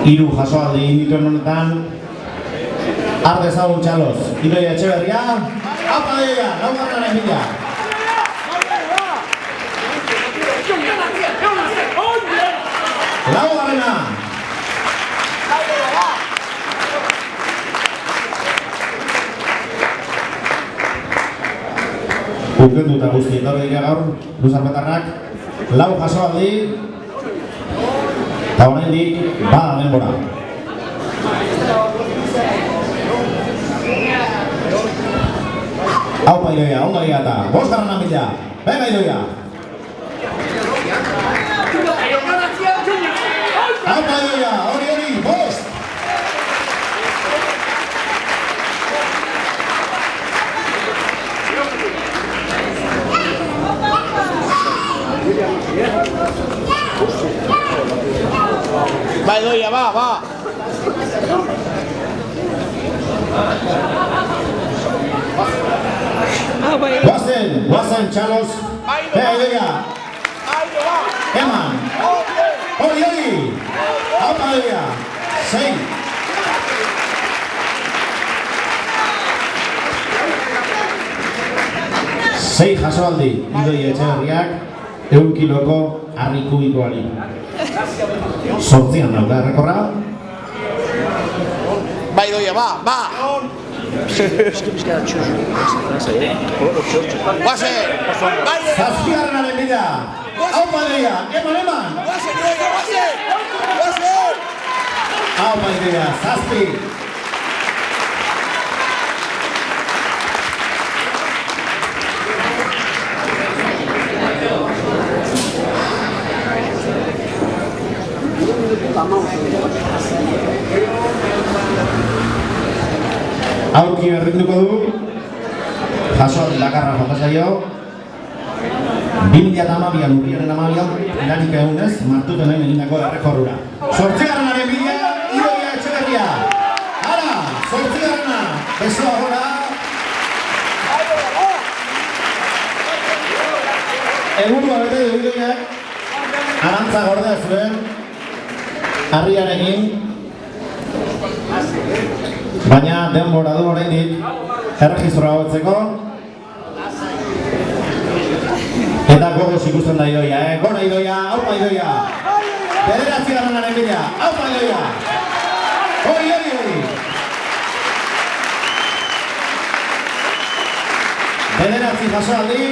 Hiru jasoaldi dituen honetan. Ardezagun txaloz. Idoia Etxeberria. Apa deia, laugarren bila. Laugarrena. Urkendu eta guzti etorri dira gaur, luzarbetarrak, lau jasoaldi, eta oraindik bada denbora. Aupa Idoia, ondo egia eta, bosgarren amila, venga Idoia! Aupa Idoia, hori, bost! Va Idoia, va! Guazen, txalos, Idoia! Eman! Hori! Aupa Idoia! Sei! Sei jasoaldi, Idoia Etxeberriak, 100 kiloko harri kubikoari. Zortzian dauka errekorra. Va Idoia, va! Guazen! Zazpigarrenaren bila! Aupa Idoia! Eman! Guazen Idoia, guazen! Aupa Idoia, zazpi! Aurki berrinduko du, jasoaldi lakarra jota zaio, 2012an urriaren 12an lanik egunez martuten egindako errekorrura. Zortzigarrenaren bila, Idoia Etxeberria! Hala, zortzigarrena, besoa gora! Egurua bete du Idoiak, arantza gordea zuen, harriarekin, baina denbora du oraindik erregistroa hobetzeko eta gogoz ikusten da Idoia, gora Idoia, aupa Idoia! Bederatzigarrenaren bila, aupa Idoia! Hori! Bederatzi jasoaldi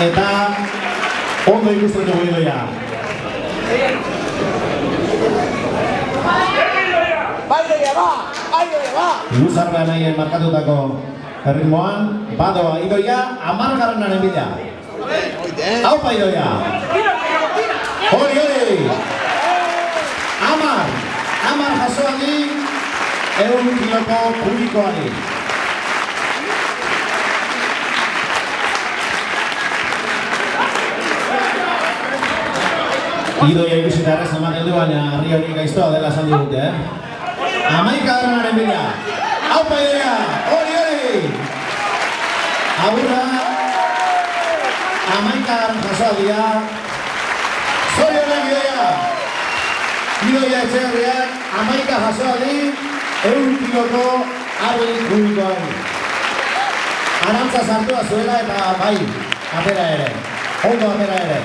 eta ondo ikusten dugu Idoia. Va! Luzarbean nahien markatutako erritmoan, badoa Idoia, 10garrenaren bila. Aupa Idoia! Hori! 10 jasoaldi, 100 kiloko kubikoari. Idoia ikusita errez ematen du, baina harri hori gaiztoa dela esan digute, 11garrenaren bila. Aupa Idoia! Hori! Aburra, 11garren jasoaldia. Zorionak Idoia! Idoia Etxeberriak, 11 jasoaldi, 100 kiloko harri kubikoari. Arantza sartua zuela eta bai, atera ere. Ondo atera ere.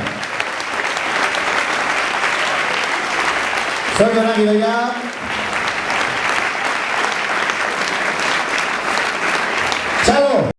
Zorionak Idoia!